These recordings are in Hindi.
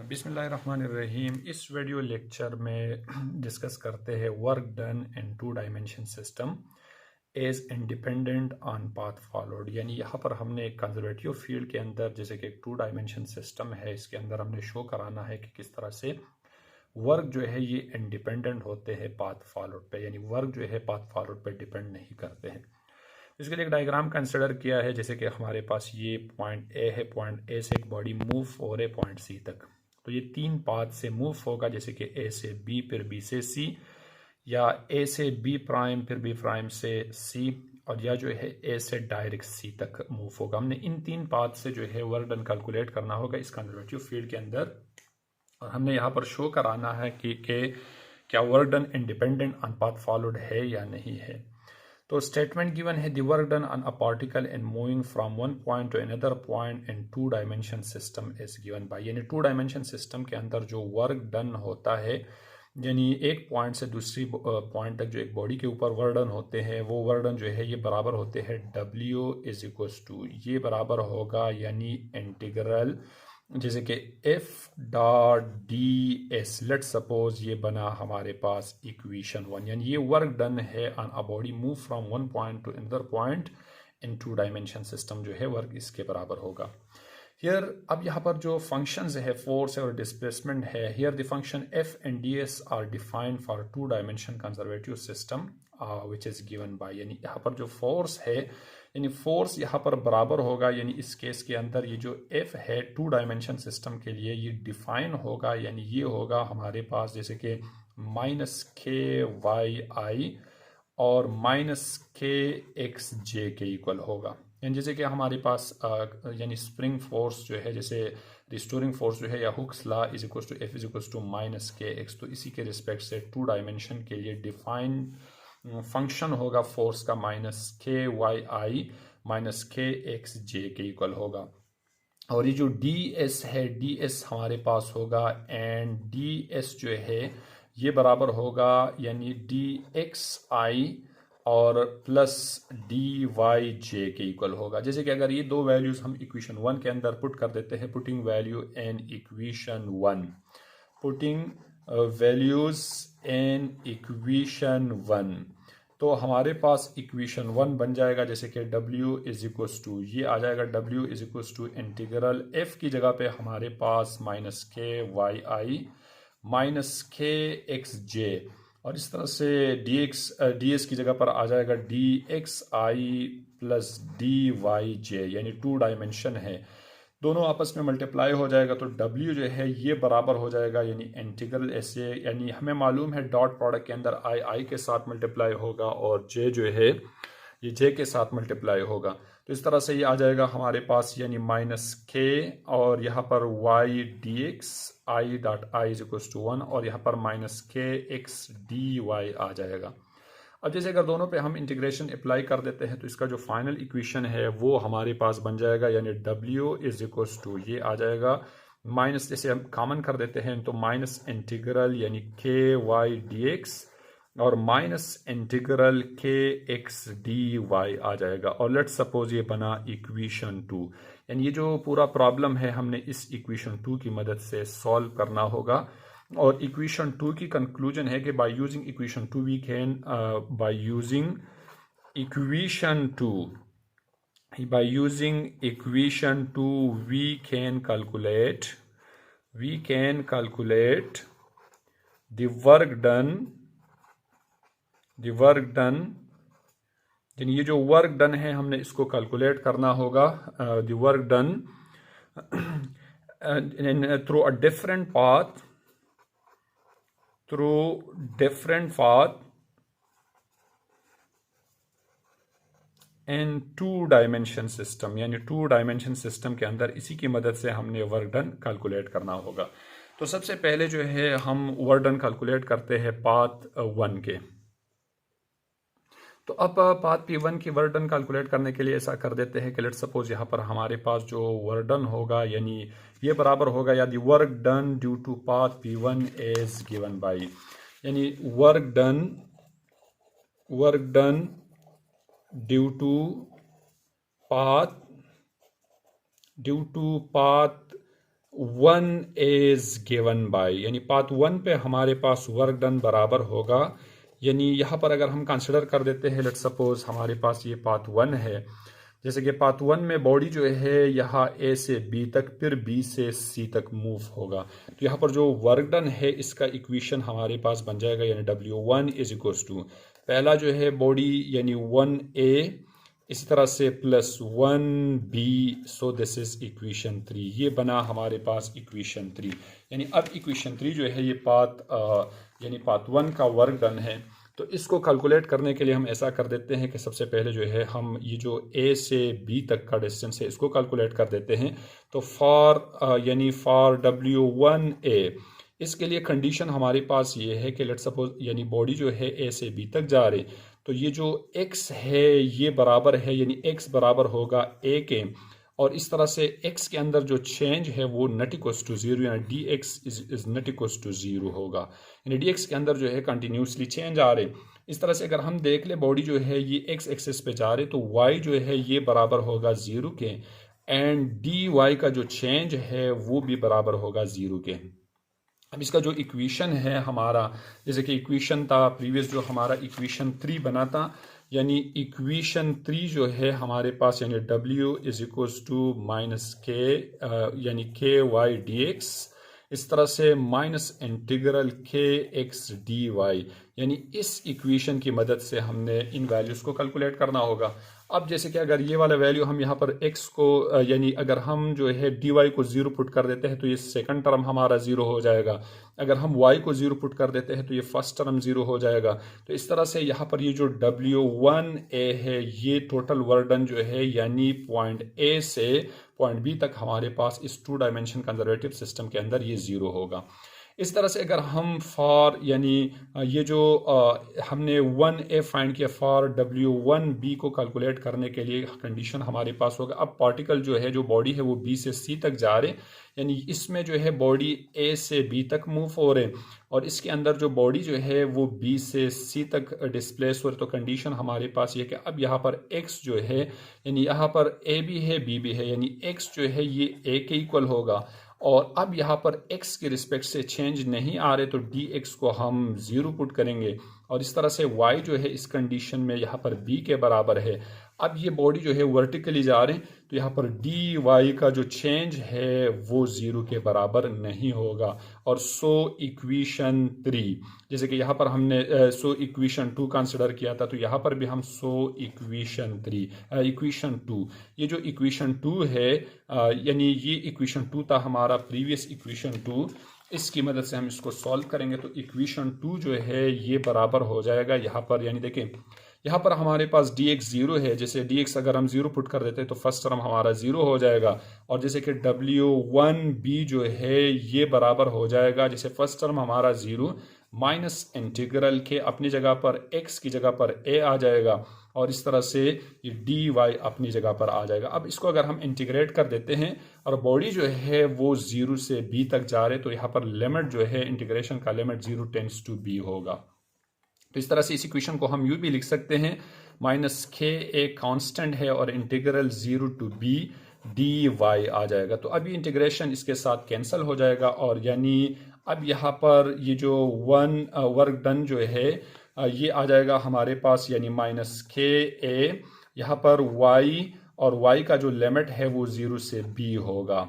बिस्मिल्लाहिर्रहमानिर्रहीम। इस वीडियो लेक्चर में डिस्कस करते हैं work done in two dimension system as independent on path followed. यानी यहाँ पर हमने एक कंजर्वेटिव फील्ड के अंदर जैसे कि एक टू डायमेंशन सिस्टम है, इसके अंदर हमने शो कराना है कि किस तरह से वर्क जो है ये इंडिपेंडेंट होते हैं पाथ फॉलोड पे, यानी वर्क जो है पाथ फॉलोड पे डिपेंड नहीं करते हैं। इसके लिए एक डायग्राम कंसिडर किया है, जैसे कि हमारे पास ये पॉइंट ए है, पॉइंट ए से एक बॉडी मूव हो रही है पॉइंट सी तक, तो ये तीन पाथ से मूव होगा, जैसे कि ए से बी फिर बी से सी, या ए से बी प्राइम फिर बी प्राइम से सी, और या जो है ए से डायरेक्ट सी तक मूव होगा। हमने इन तीन पाथ से जो है वर्क डन कैलकुलेट करना होगा इस कंजर्वेटिव फील्ड के अंदर, और हमने यहाँ पर शो कराना है कि क्या work done independent on path followed है या नहीं है। तो स्टेटमेंट गिवन है, the work done on a particle in moving from one point to another point in two dimension system is given by. यानी टू डायमेंशन सिस्टम के अंदर जो वर्क डन होता है, यानी एक पॉइंट से दूसरी पॉइंट तक जो एक बॉडी के ऊपर वर्क डन होते हैं, वो वर्क डन जो है ये बराबर होते हैं W इज इक्वल्स टू, ये बराबर होगा यानी इंटीग्रल, जैसे कि F dot d s, let suppose ये बना हमारे पास इक्वेशन 1, यानी ये वर्क डन है on a body move from one point to another point in two dimension system, जो है वर्क इसके बराबर होगा। हियर अब यहाँ पर जो फंक्शंस है, फोर्स और डिस्प्लेसमेंट है, here the function F and ds are defined for two dimension conservative system which is given by. यानी यहाँ पर जो फोर्स है, यानी फोर्स यहाँ पर बराबर होगा, यानी इस केस के अंदर ये जो F है टू डायमेंशन सिस्टम के लिए ये डिफाइन होगा, यानी ये होगा हमारे पास जैसे कि माइनस के वाई आई और माइनस के एक्स जे के इक्वल होगा। यानी जैसे कि हमारे पास यानी स्प्रिंग फोर्स जो है, जैसे रिस्टोरिंग फोर्स जो है, या Hooke's law is equal to F is equal to minus k x, तो इसी के रिस्पेक्ट से टू डायमेंशन के लिए डिफाइन फंक्शन होगा फोर्स का minus k y i minus k x j के इक्वल होगा। और ये जो डी एस है, डी एस हमारे पास होगा एंड डी एस जो है ये बराबर होगा यानी डी एक्स आई और प्लस डी वाई जे के इक्वल होगा। जैसे कि अगर ये दो वैल्यूज हम इक्वेशन 1 के अंदर पुट कर देते हैं, putting value in equation 1, putting values in equation 1, तो हमारे पास इक्वेशन 1 बन जाएगा, जैसे कि W इज इक्वल्स टू ये आ जाएगा, W is equals to integral F की जगह पे हमारे पास minus k y i minus k x j, और इस तरह से डी एस की जगह पर आ जाएगा डी एक्स आई प्लस डी वाई जे, यानी टू डायमेंशन है, दोनों आपस में मल्टीप्लाई हो जाएगा, तो W जो है ये बराबर हो जाएगा यानी इंटीग्रल ऐसे, यानी हमें मालूम है डॉट प्रोडक्ट के अंदर आई के साथ मल्टीप्लाई होगा और J जो है ये J के साथ मल्टीप्लाई होगा, तो इस तरह से ये आ जाएगा हमारे पास यानी माइनस के, और यहाँ पर y d x i dot i is equal to 1, और यहाँ पर minus k x d Y आ जाएगा। अब जैसे अगर दोनों पे हम इंटीग्रेशन अप्लाई कर देते हैं, तो इसका जो फाइनल इक्वेशन है वो हमारे पास बन जाएगा, यानी W इज इक्वल्स टू ये आ जाएगा माइनस, जैसे हम कॉमन कर देते हैं तो माइनस इंटीग्रल यानी के वाई डी एक्स और minus integral k x d Y आ जाएगा, और लेट्स सपोज ये बना इक्वेशन 2। यानी ये जो पूरा प्रॉब्लम है हमने इस इक्वेशन 2 की मदद से सॉल्व करना होगा, और इक्वेशन 2 की कंक्लूजन है कि by using equation 2 we can by using equation 2 by using equation 2 we can calculate the work done यानी ये जो वर्क डन है हमने इसको कैलकुलेट करना होगा, the work done through a different path in two dimension system, यानी टू डायमेंशन सिस्टम के अंदर इसी की मदद से हमने वर्क डन कैलकुलेट करना होगा। तो सबसे पहले जो है हम वर्क डन कैलकुलेट करते हैं पाथ 1 के। तो अब पाथ P1 की वर्क डन कैलकुलेट करने के लिए ऐसा कर देते हैं कि लेट्स सपोज यहाँ पर हमारे पास जो वर्क डन होगा यानी ये बराबर होगा या the work done due to path P1 is given by, यानी work done due to path one is given by, यानी पाथ 1 पे हमारे पास वर्क डन बराबर होगा, यानी यहाँ पर अगर हम कंसिडर कर देते हैं, लेट्स सपोज हमारे पास ये पाथ 1 है, जैसे कि पाथ 1 में बॉडी जो है यहाँ ए से बी तक फिर बी से सी तक मूव होगा, तो यहाँ पर जो वर्क डन है इसका इक्वेशन हमारे पास बन जाएगा, यानी W1 इज इक्वल्स टू पहला जो है बॉडी यानी 1A, इसी तरह से plus 1B, so this is equation 3, ये बना हमारे पास इक्वेशन 3। यानी अब इक्वेशन 3 जो है ये यानी पाथ 1 का वर्क डन है। तो इसको कैलकुलेट करने के लिए हम ऐसा कर देते हैं कि सबसे पहले जो है हम ये जो A से B तक का डिस्टेंस है इसको कैलकुलेट कर देते हैं। तो फॉर W1A इसके लिए कंडीशन हमारे पास ये है कि लेट सपोज यानी बॉडी जो है A से B तक जा रही, तो ये जो x है ये बराबर है, यानी x बराबर होगा a के, और इस तरह से x के अंदर जो चेंज है वो नॉट इक्वल्स टू 0, यानी dx is not equals to 0 होगा, यानी dx के अंदर जो है कंटिन्यूसली चेंज आ रहे। इस तरह से अगर हम देख ले बॉडी जो है ये x एक्सिस पे जा रहे, तो y जो है ये बराबर होगा 0 के, एंड dy का जो चेंज है वो भी बराबर होगा 0 के। अब इसका जो इक्वेशन है हमारा, जैसे कि इक्वेशन था प्रीवियस जो हमारा इक्वेशन 3 बना था, यानी इक्वेशन 3 जो है हमारे पास यानी W is equals to minus k यानी के वाई डी एक्स, इस तरह से minus integral k x d y, यानी इस इक्वेशन की मदद से हमने इन वैल्यूज़ को कैलकुलेट करना होगा। अब जैसे कि अगर ये वाला वैल्यू हम यहाँ पर x को यानी अगर हम जो है dy को 0 पुट कर देते हैं तो ये सेकंड टर्म हमारा 0 हो जाएगा, अगर हम y को 0 पुट कर देते हैं तो ये फर्स्ट टर्म 0 हो जाएगा। तो इस तरह से यहाँ पर ये जो W1A है ये टोटल वर्क डन जो है यानी पॉइंट A से पॉइंट B तक हमारे पास इस 2 डायमेंशन कंजर्वेटिव सिस्टम के अंदर ये 0 होगा। इस तरह से अगर हम फॉर यानी ये जो हमने 1A फाइंड किया, फॉर W1B को कैलकुलेट करने के लिए कंडीशन हमारे पास होगा। अब पार्टिकल जो है जो बॉडी है वो B से C तक जा रहे, यानी इसमें जो है बॉडी A से B तक मूव हो रहे, और इसके अंदर जो बॉडी जो है वो B से C तक डिस्प्लेस हो रही। तो कंडीशन हमारे पास ये कि अब यहाँ पर x जो है यानी यहाँ पर A भी है B भी है, यानी x जो है ये A के इक्वल होगा, और अब यहाँ पर x के रिस्पेक्ट से चेंज नहीं आ रहे तो dx को हम 0 पुट करेंगे, और इस तरह से y जो है इस कंडीशन में यहाँ पर b के बराबर है। अब ये बॉडी जो है वर्टिकली जा रहे हैं तो यहाँ पर dy का जो चेंज है वो 0 के बराबर नहीं होगा, और सो इक्वेशन 3 जैसे कि यहाँ पर हमने सो इक्वेशन 2 कंसिडर किया था, तो यहाँ पर भी हम सो इक्वेशन 2 ये जो इक्वेशन 2 है यानी ये इक्वेशन 2 था हमारा प्रीवियस इक्वेशन 2, इसकी मदद से हम इसको सॉल्व करेंगे। तो इक्वेशन 2 जो है ये बराबर हो जाएगा यहाँ पर, यानी देखें यहाँ पर हमारे पास dx 0 है, जैसे dx अगर हम 0 पुट कर देते हैं तो फर्स्ट टर्म हमारा 0 हो जाएगा, और जैसे कि W1B जो है ये बराबर हो जाएगा, जैसे फर्स्ट टर्म हमारा 0 माइनस इंटीग्रल के अपनी जगह पर x की जगह पर a आ जाएगा, और इस तरह से ये dy अपनी जगह पर आ जाएगा। अब इसको अगर हम इंटीग्रेट कर देते हैं और बॉडी जो है वो 0 से b तक जा रहे, तो यहाँ पर लिमिट जो है इंटीग्रेशन का लिमिट 0 टेंड्स टू b होगा। तो इस तरह से इस इक्वेशन को हम यूँ भी लिख सकते हैं, माइनस k एक कांस्टेंट है और इंटीग्रल 0 टू b dy आ जाएगा। तो अभी इंटीग्रेशन इसके साथ कैंसिल हो जाएगा, और यानी अब यहाँ पर ये जो वर्क डन जो है ये आ जाएगा हमारे पास, यानी माइनस k a, यहाँ पर y और y का जो लिमिट है वो 0 से b होगा।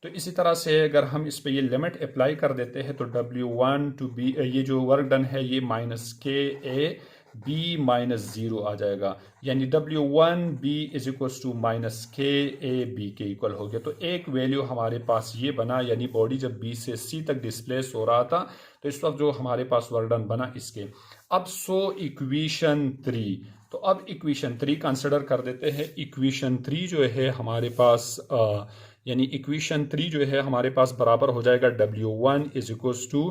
तो इसी तरह से अगर हम इस पे ये लिमिट अप्लाई कर देते हैं तो W1 टू B ये जो वर्क डन है ये माइनस के ए B माइनस 0 आ जाएगा, यानी W1B is equals to minus के ए B के इक्वल हो गया। तो एक वैल्यू हमारे पास ये बना, यानी बॉडी जब B से C तक डिस्प्लेस हो रहा था तो इस वक्त जो हमारे पास वर्क डन बना इसके। अब सो इक्वेशन 3, तो अब इक्वेशन 3 कंसिडर कर देते हैं। इक्वेशन 3 जो है हमारे पास यानी इक्वेशन 3 जो है हमारे पास बराबर हो जाएगा W1 इज इक्वल्स टू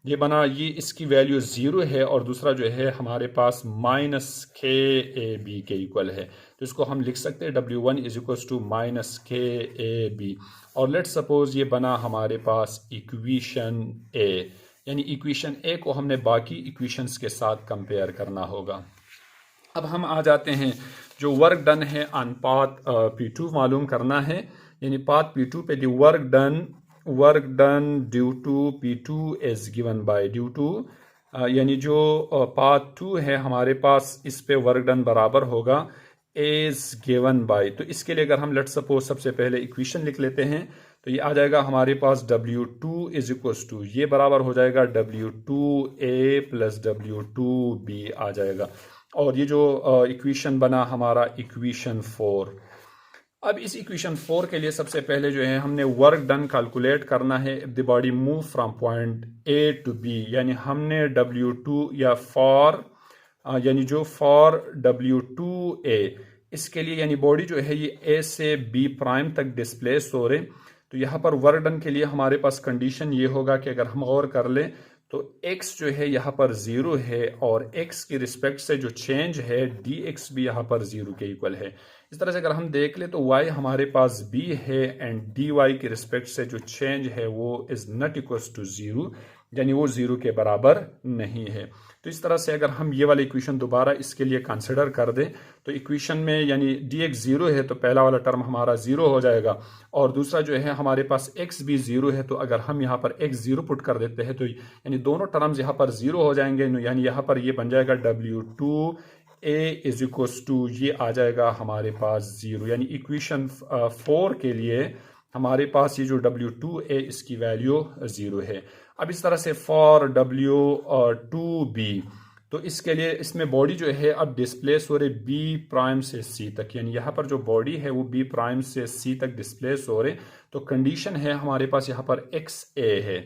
ये बना, ये इसकी वैल्यू 0 है, और दूसरा जो है हमारे पास माइनस के ए बी के इक्वल है, तो इसको हम लिख सकते हैं W1 is equals to minus के ए बी, और लेट्स सपोज ये बना हमारे पास इक्वेशन ए, यानी इक्वेशन ए को हमने बाकी इक्वेशंस के साथ कंपेयर करना होगा। अब हम आ जाते हैं जो वर्क डन है ऑन पाथ P2 मालूम करना है, यानी पाथ P2 पे the work done work done due to P2 is given by due to, यानी जो पाथ 2 है हमारे पास, इस पे वर्क डन बराबर होगा इज गिवन बाय। तो इसके लिए अगर हम लेट सपोज सबसे पहले इक्वेशन लिख लेते हैं, तो ये आ जाएगा हमारे पास W2 इज इक्वल्स टू, ये बराबर हो जाएगा W2A प्लस W2B आ जाएगा। और ये जो इक्वेशन बना हमारा इक्वेशन 4। अब इस इक्वेशन 4 के लिए सबसे पहले जो है हमने वर्क डन कैलकुलेट करना है if the body move from point A to B, यानी हमने W2 या फॉर यानी जो फॉर W2A, इसके लिए यानी बॉडी जो है ये A से B प्राइम तक डिस्प्लेस हो रहे, तो यहाँ पर वर्क डन के लिए हमारे पास कंडीशन ये होगा कि अगर हम गौर कर लें तो x जो है यहाँ पर 0 है और x की रिस्पेक्ट से जो चेंज है dx भी यहाँ पर 0 के इक्वल है। इस तरह से अगर हम देख ले तो y हमारे पास b है एंड dy की रिस्पेक्ट से जो चेंज है वो इज नॉट इक्वल्स टू 0, यानी वो 0 के बराबर नहीं है। तो इस तरह से अगर हम ये वाला इक्वेशन दोबारा इसके लिए कंसिडर कर दें तो इक्वेशन में यानी dx 0 है तो पहला वाला टर्म हमारा 0 हो जाएगा, और दूसरा जो है हमारे पास x भी 0 है, तो अगर हम यहाँ पर x 0 पुट कर देते हैं तो यानी दोनों टर्म्स यहाँ पर 0 हो जाएंगे, यानी यहाँ पर ये बन जाएगा W2A इज इक्वल्स टू, ये आ जाएगा हमारे पास 0, यानी इक्वेशन 4 के लिए हमारे पास ये जो W2A इसकी वैल्यू 0 है। अब इस तरह से फॉर W2B, तो इसके लिए इसमें बॉडी जो है अब डिस्प्लेस हो रही B प्राइम से C तक, यानी यहाँ पर जो बॉडी है वो B प्राइम से C तक डिस्प्लेस हो रहे, तो कंडीशन है हमारे पास यहाँ पर XA है,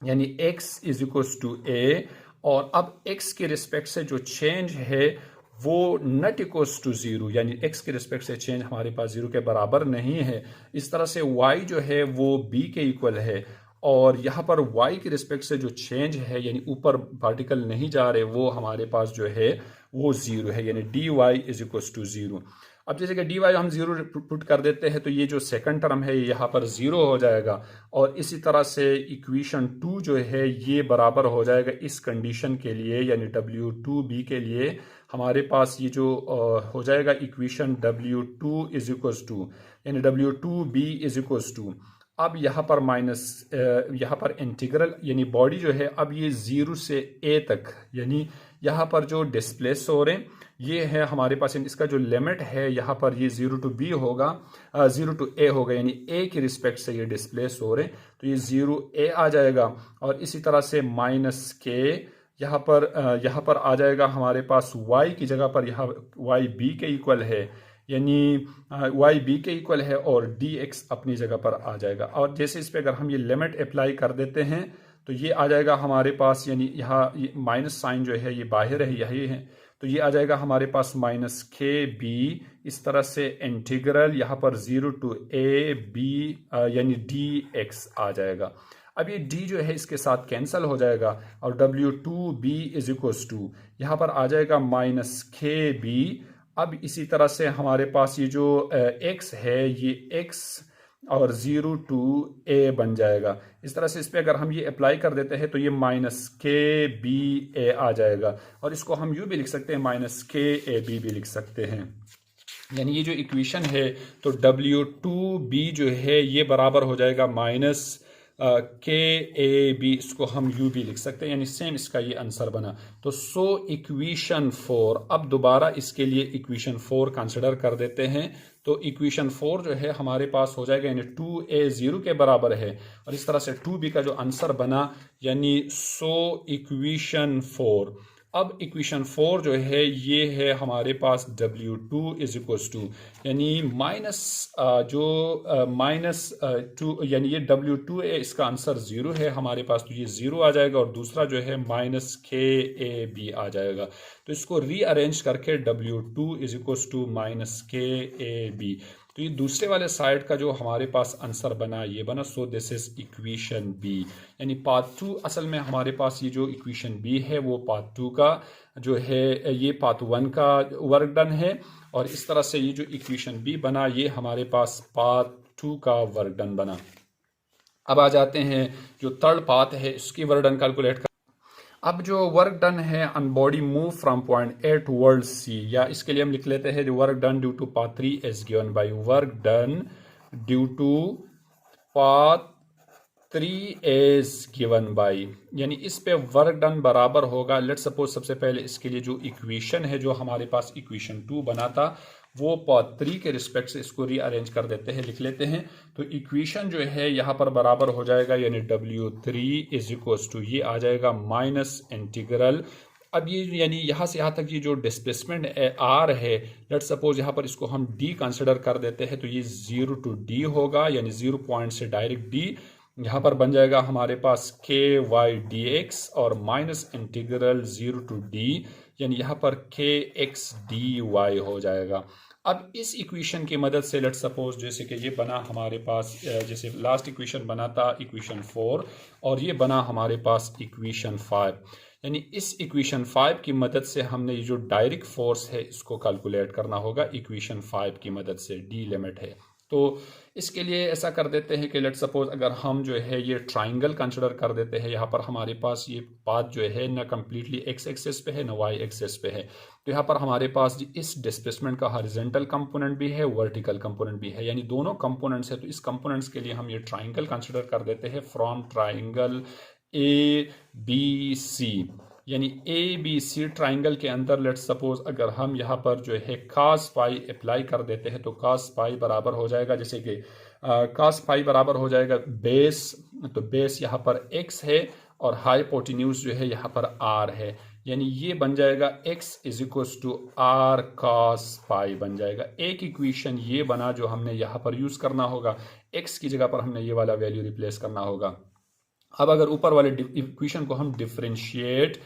यानी x is equals to A, और अब x के रिस्पेक्ट से जो चेंज है वो नॉट इक्वल्स टू 0, यानी x के रिस्पेक्ट से चेंज हमारे पास 0 के बराबर नहीं है। इस तरह से y जो है वो b के इक्वल है, और यहाँ पर y की रिस्पेक्ट से जो चेंज है यानी ऊपर पार्टिकल नहीं जा रहे वो हमारे पास जो है वो 0 है, यानी dy इज इक्वल्स टू 0। अब जैसे कि dy हम 0 पुट कर देते हैं तो ये जो सेकंड टर्म है यहाँ पर 0 हो जाएगा, और इसी तरह से इक्वेशन 2 जो है ये बराबर हो जाएगा इस कंडीशन के लिए, यानी W2B के लिए हमारे पास ये जो हो जाएगा equation W2 is equals to, यानी W2B इज इक्वल्स टू, अब यहाँ पर माइनस यहाँ पर इंटीग्रल यानी बॉडी जो है अब ये 0 से A तक, यानी यहाँ पर जो डिस्प्लेस हो रहे ये है हमारे पास, इसका जो लिमिट है यहाँ पर ये 0 टू B होगा, 0 टू A होगा, यानी A की रिस्पेक्ट से ये डिस्प्लेस हो रहे, तो ये 0A आ जाएगा, और इसी तरह से माइनस K यहाँ पर आ जाएगा हमारे पास y की जगह पर, यहाँ y b के इक्वल है, यानी y b के इक्वल है, और dx अपनी जगह पर आ जाएगा। और जैसे इस पे अगर हम ये लिमिट अप्लाई कर देते हैं तो ये आ जाएगा हमारे पास, यानी यहाँ माइनस साइन जो है ये बाहर है, यही है, तो ये आ जाएगा हमारे पास माइनस KB, इस तरह से इंटीग्रल यहाँ पर 0 टू A B यानी dx आ जाएगा। अब ये d जो है इसके साथ कैंसिल हो जाएगा, और W2B इज इक्वल्स टू यहाँ पर आ जाएगा माइनस KB। अब इसी तरह से हमारे पास ये जो x है ये x और 0 टू A बन जाएगा। इस तरह से इस पे अगर हम ये अप्लाई कर देते हैं तो ये माइनस KB आ जाएगा, और इसको हम यूँ भी लिख सकते हैं माइनस KAB भी लिख सकते हैं, यानी ये जो इक्वेशन है तो W2B जो है ये बराबर हो जाएगा माइनस KAB, इसको हम U भी लिख सकते हैं, यानी सेम इसका ये आंसर बना। तो सो इक्वेशन 4, अब दोबारा इसके लिए इक्वेशन 4 कंसिडर कर देते हैं, तो इक्वेशन 4 जो है हमारे पास हो जाएगा, यानी 2A 0 के बराबर है, और इस तरह से 2B का जो आंसर बना, यानी सो इक्वेशन 4। अब इक्वेशन 4 जो है ये है हमारे पास W2 इज इक्वल्स टू, यानी माइनस माइनस 2, यानी ये W2 है, इसका आंसर 0 है हमारे पास, तो ये 0 आ जाएगा, और दूसरा जो है माइनस KAB आ जाएगा। तो इसको रीअरेंज करके W2 is equals to minus KAB, तो ये दूसरे वाले साइड का जो हमारे पास आंसर बना ये बना। So this is equation B, यानी पार्ट 2 असल में हमारे पास ये जो इक्वेशन बी है वो पार्ट 2 का जो है ये पार्ट 1 का वर्क डन है, और इस तरह से ये जो इक्वेशन बी बना ये हमारे पास पार्ट 2 का वर्क डन बना। अब आ जाते हैं जो थर्ड पार्ट है इसकी वर्क डन कैलकुलेट कर। अब जो वर्क डन है on body move from point A towards C, या इसके लिए हम लिख लेते हैं work done due to path 3 is given by work done due to path 3 is given by, यानी इस पे वर्क डन बराबर होगा। लेट सपोज सबसे पहले इसके लिए जो इक्वेशन है, जो हमारे पास इक्वेशन 2 बना था, वो पाथ 3 के रिस्पेक्ट से इसको रीअरेंज कर देते हैं, लिख लेते हैं। तो इक्वेशन जो है यहाँ पर बराबर हो जाएगा, यानी W3 इज इक्वल टू ये आ जाएगा माइनस इंटीग्रल। अब ये यानी यहाँ से यहाँ तक ये जो डिस्प्लेसमेंट आर है, लेट सपोज यहाँ पर इसको हम डी कंसिडर कर देते हैं, तो ये 0 to d होगा, यानी 0 पॉइंट से डायरेक्ट d यहाँ पर बन जाएगा हमारे पास के वाई डी एक्स और माइनस इंटीग्रल 0 to d, यानी यहाँ पर के एक्स डी वाई हो जाएगा। अब इस इक्वेशन की मदद से लेट सपोज जैसे कि ये बना हमारे पास, जैसे लास्ट इक्वेशन बना था इक्वेशन 4 और ये बना हमारे पास इक्वेशन 5, यानी इस इक्वेशन 5 की मदद से हमने ये जो डायरेक्ट फोर्स है इसको कैलकुलेट करना होगा इक्वेशन 5 की मदद से, डी लिमिट है। तो इसके लिए ऐसा कर देते हैं कि लेट सपोज अगर हम जो है ये ट्राइंगल कंसिडर कर देते हैं, यहाँ पर हमारे पास ये पाथ जो है ना कम्प्लीटली एक्स एक्सेस पे है ना वाई एक्सेस पे है, तो यहाँ पर हमारे पास इस डिस्प्लेसमेंट का हॉरिजॉन्टल कंपोनेंट भी है, वर्टिकल कंपोनेंट भी है, यानी दोनों कंपोनेंट्स है। तो इस कंपोनेंट्स के लिए हम ये ट्राइंगल कंसिडर कर देते हैं from triangle A B C, यानी ए बी सी ट्राइंगल के अंदर लेट सपोज अगर हम यहाँ पर जो है cos पाई अप्लाई कर देते हैं, तो cos पाई बराबर हो जाएगा, जैसे कि cos पाई बराबर हो जाएगा बेस, तो बेस यहाँ पर x है और हाइपोटेन्यूज जो है यहाँ पर r है, यानी ये बन जाएगा x is equal to r cos pi बन जाएगा। एक इक्वेशन ये बना जो हमने यहाँ पर यूज करना होगा, x की जगह पर हमने ये वाला वैल्यू रिप्लेस करना होगा। अब अगर ऊपर वाले इक्वेशन को हम डिफरेंशिएट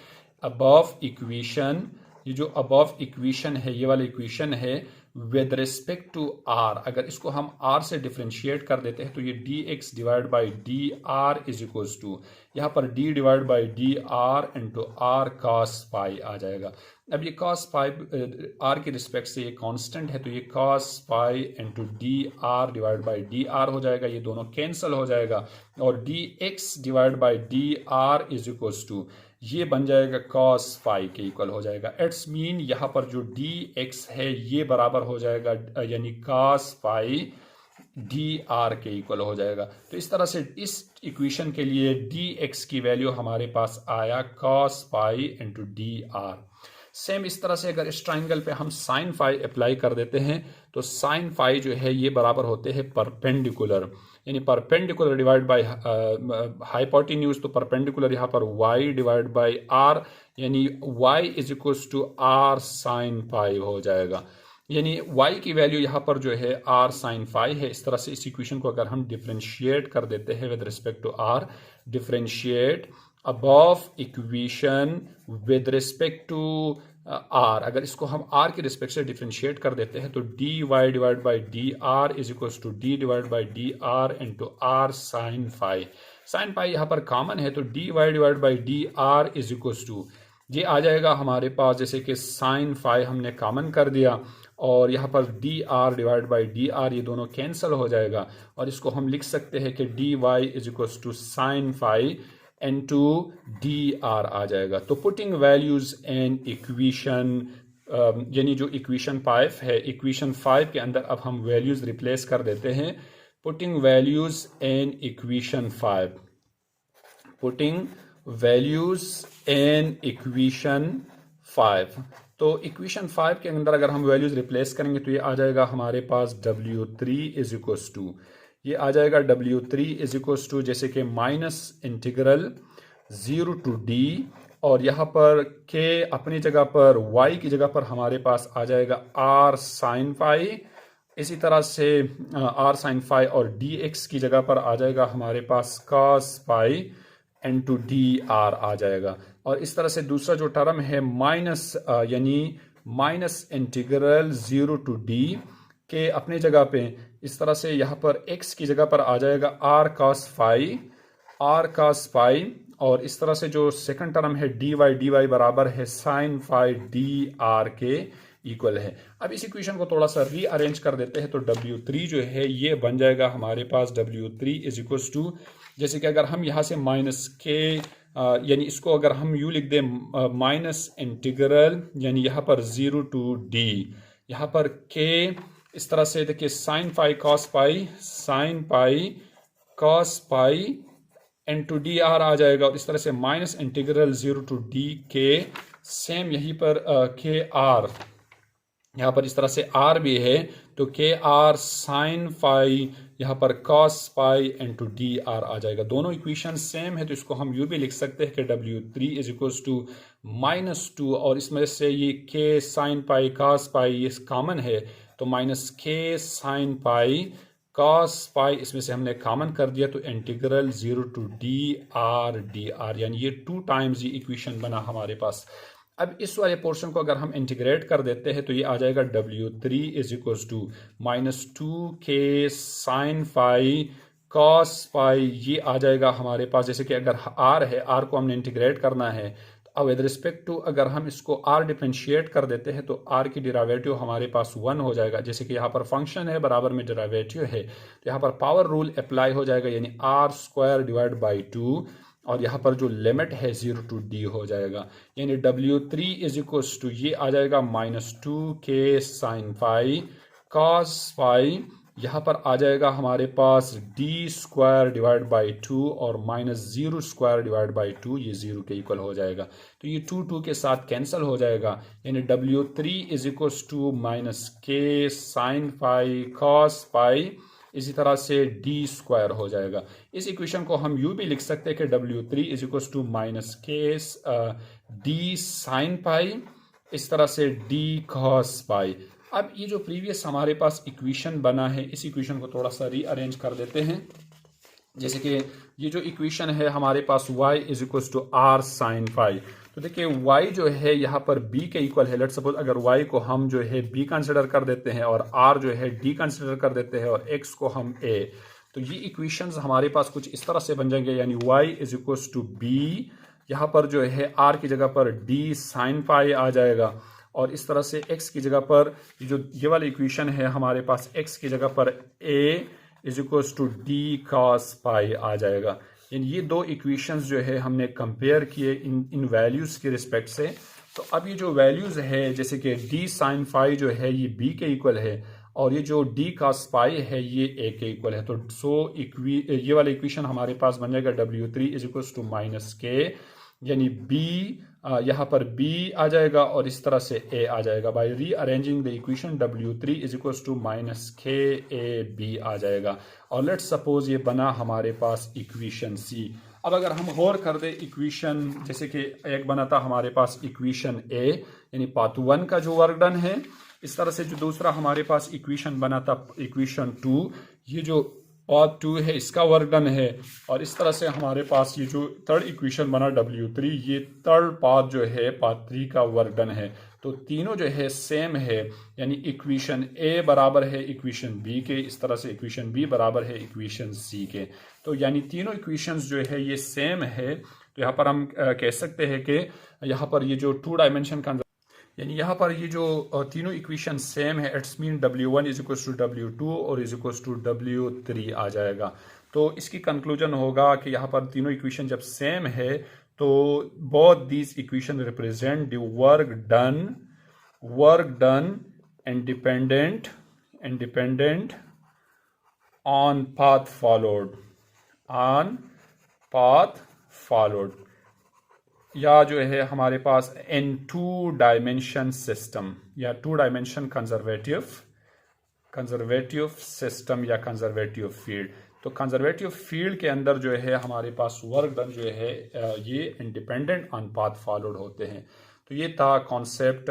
अबव इक्वेशन, ये जो अबव इक्वेशन है ये वाला इक्वेशन है विद रिस्पेक्ट टू r, अगर इसको हम r से डिफरेंशिएट कर देते हैं तो ये dx divide by d r is equal to यहाँ पर d divide by d r into r cos pi आ जाएगा। अब ये cos पाई r के रिस्पेक्ट से ये कांस्टेंट है, तो ये cos pi into d r divide by d r हो जाएगा, ये दोनों कैंसिल हो जाएगा और dx divide by d r is equal to ये बन जाएगा cos पाई के इक्वल हो जाएगा। इट्स मीन यहाँ पर जो dx है ये बराबर हो जाएगा, यानी cos पाई डी आर के इक्वल हो जाएगा। तो इस तरह से इस इक्वेशन के लिए dx की वैल्यू हमारे पास आया cos pi into d are. Same इस तरह से अगर इस ट्राइंगल पे हम sin फाई अप्लाई कर देते हैं, तो sin फाई जो है ये बराबर होते हैं परपेंडिकुलर, यानी परपेंडिकुलर डिवाइड बाय हाइपोटेन्यूज, तो परपेंडिकुलर यहाँ पर y डिवाइड बाय r, यानी y is equal to r sin phi हो जाएगा, यानी y की वैल्यू यहाँ पर जो है r sin फाई है। इस तरह से इस इक्वेशन को अगर हम डिफरेंशिएट कर देते हैं with respect to r, differentiate above equation with respect to r, अगर इसको हम r के रिस्पेक्ट से डिफरेंशिएट कर देते हैं तो dy divide by d r is equal to d divide by d r into r sin phi. sin phi यहाँ पर कॉमन है, तो dy divide by d r is equal to ये आ जाएगा हमारे पास, जैसे कि sin फाई हमने कॉमन कर दिया और यहाँ पर D r divide by d are ये दोनों कैंसिल हो जाएगा और इसको हम लिख सकते हैं कि d y is equal to sine phi into d r आ जाएगा। तो पुटिंग वैल्यूज इन इक्वेशन, यानी जो इक्वेशन 5 है, इक्वेशन 5 के अंदर अब हम वैल्यूज रिप्लेस कर देते हैं। Putting values in equation 5, putting values in equation 5, तो इक्वेशन 5 के अंदर अगर हम वैल्यूज रिप्लेस करेंगे तो ये आ जाएगा हमारे पास W3 इज इक्वल्स टू, ये आ जाएगा W3 इज इक्वल्स टू जैसे कि माइनस इंटीग्रल 0 टू d, और यहाँ पर k अपनी जगह पर y की जगह पर हमारे पास आ जाएगा r sin फाई, इसी तरह से r sin फाई, और dx की जगह पर आ जाएगा हमारे पास cos pi into d r आ जाएगा। और इस तरह से दूसरा जो टर्म है माइनस, यानी माइनस इंटीग्रल 0 टू d के अपने जगह पे इस तरह से यहाँ पर x की जगह पर आ जाएगा r cos फाई, और इस तरह से जो सेकंड टर्म है dy बराबर है sin फाई डी आर के इक्वल है। अब इस इक्वेशन को थोड़ा सा रीअरेंज कर देते हैं, तो W3 जो है ये बन जाएगा हमारे पास W3 इज इक्वल्स टू, जैसे कि अगर हम यहाँ से माइनस के, यानी इसको अगर हम यू लिख दें माइनस इंटीग्रल, यानी यहाँ पर 0 टू d, यहाँ पर k इस तरह से देखिए sine phi cos pi, sine pi cos pi into d r आ जाएगा, और इस तरह से माइनस इंटीग्रल 0 टू डी के, सेम यहीं पर के आर, यहाँ पर इस तरह से आर भी है, तो के आर साइन फाई, यहाँ पर cos pi into d r आ जाएगा। दोनों इक्वेशन सेम है, तो इसको हम यूँ भी लिख सकते हैं कि W3 इज इक्वल्स टू -2, और इसमें से ये के साइन पाई कॉस पाई ये कॉमन है, तो माइनस के साइन पाई कॉस पाई, इसमें से हमने कॉमन कर दिया, तो इंटीग्रल 0 टू डी आर, यानी ये 2 टाइम्स ये इक्वेशन बना हमारे पास। अब इस वाले पोर्शन को अगर हम इंटीग्रेट कर देते हैं तो ये आ जाएगा W3 is equals to -2k sine phi cos pi, ये आ जाएगा हमारे पास। जैसे कि अगर r है, r को हमने इंटीग्रेट करना है, तो अब विद रिस्पेक्ट टू अगर हम इसको r डिफरेंशिएट कर देते हैं तो r की डेरिवेटिव हमारे पास 1 हो जाएगा। जैसे कि यहाँ पर फंक्शन है, बराबर में डेरिवेटिव है, तो यहाँ पर पावर रूल अप्लाई हो जाएगा, यानी r² डिवाइड बाई 2, और यहाँ पर जो लिमिट है 0 टू d हो जाएगा, यानी W3 इज इक्वल्स टू ये आ जाएगा -2k sine phi cos phi, यहाँ पर आ जाएगा हमारे पास d² डिवाइड बाई 2 और -0² डिवाइड बाई 2, ये 0 के इक्वल हो जाएगा, तो ये 2 के साथ कैंसिल हो जाएगा, यानी W3 is equals to -k sine phi cos pi, इसी तरह से d² हो जाएगा। इस इक्वेशन को हम यूँ भी लिख सकते हैं कि W3 is equals to -k d sine pi, इस तरह से d cos पाई। अब ये जो प्रीवियस हमारे पास इक्वेशन बना है, इस इक्वेशन को थोड़ा सा रीअरेंज कर देते हैं। जैसे कि ये जो इक्वेशन है हमारे पास y is equals to r sine phi, तो देखिए y जो है यहाँ पर b के इक्वल है। लेट्स सपोज अगर y को हम जो है b कंसिडर कर देते हैं और r जो है d कंसिडर कर देते हैं और x को हम a, तो ये इक्वेशंस हमारे पास कुछ इस तरह से बन जाएंगे, यानी y is equals to b, यहाँ पर जो है r की जगह पर d साइन फाई आ जाएगा, और इस तरह से x की जगह पर जो ये वाला इक्वेशन है हमारे पास x की जगह पर a is equals to d cos pi आ जाएगा। यानी ये दो इक्वेशंस जो है हमने कंपेयर किए इन वैल्यूज़ के रिस्पेक्ट से। तो अब ये जो वैल्यूज़ है, जैसे कि डी साइन फाई जो है ये b के इक्वल है, और ये जो डी कॉस पाई है ये a के इक्वल है, तो ये वाला इक्वेशन हमारे पास बन जाएगा W3 is equals to -k, यानी b यहाँ पर b आ जाएगा और इस तरह से a आ जाएगा। By rearranging the equation W3 is equals to -k a b आ जाएगा, और लेट्स सपोज ये बना हमारे पास इक्वेशन c। अब अगर हम गौर कर दे इक्वेशन, जैसे कि एक बना था हमारे पास इक्वेशन a, यानी पाथ 1 का जो वर्क डन है, इस तरह से जो दूसरा हमारे पास इक्वेशन बना था इक्वेशन 2, ये जो पाथ 2 है इसका वर्क डन है, और इस तरह से हमारे पास ये जो थर्ड इक्वेशन बना W3, ये थर्ड पाथ जो है पाथ 3 का वर्क डन है। तो तीनों जो है सेम है, यानी इक्वेशन A बराबर है इक्वेशन B के, इस तरह से इक्वेशन B बराबर है इक्वेशन C के। तो यानी तीनों इक्वेशंस जो है ये सेम है। तो यहाँ पर हम कह सकते हैं कि यहाँ पर ये जो 2 डायमेंशन का, यानी यहाँ पर ये जो तीनों इक्वेशन सेम है, it's mean W1 is equals to W2 और इज इक्वल्स टू W3 आ जाएगा। तो इसकी कंक्लूजन होगा कि यहाँ पर तीनों इक्वेशन जब सेम है तो both these equation represent the work done independent on path followed, या जो है हमारे पास इन 2 डायमेंशन सिस्टम या 2 डायमेंशन कंजर्वेटिव सिस्टम या कंजर्वेटिव फील्ड। तो कंजर्वेटिव फील्ड के अंदर जो है हमारे पास वर्क डन जो है ये इंडिपेंडेंट ऑन पाथ फॉलोड होते हैं। तो ये था कॉन्सेप्ट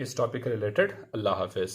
इस टॉपिक रिलेटेड। अल्लाह हाफिज़।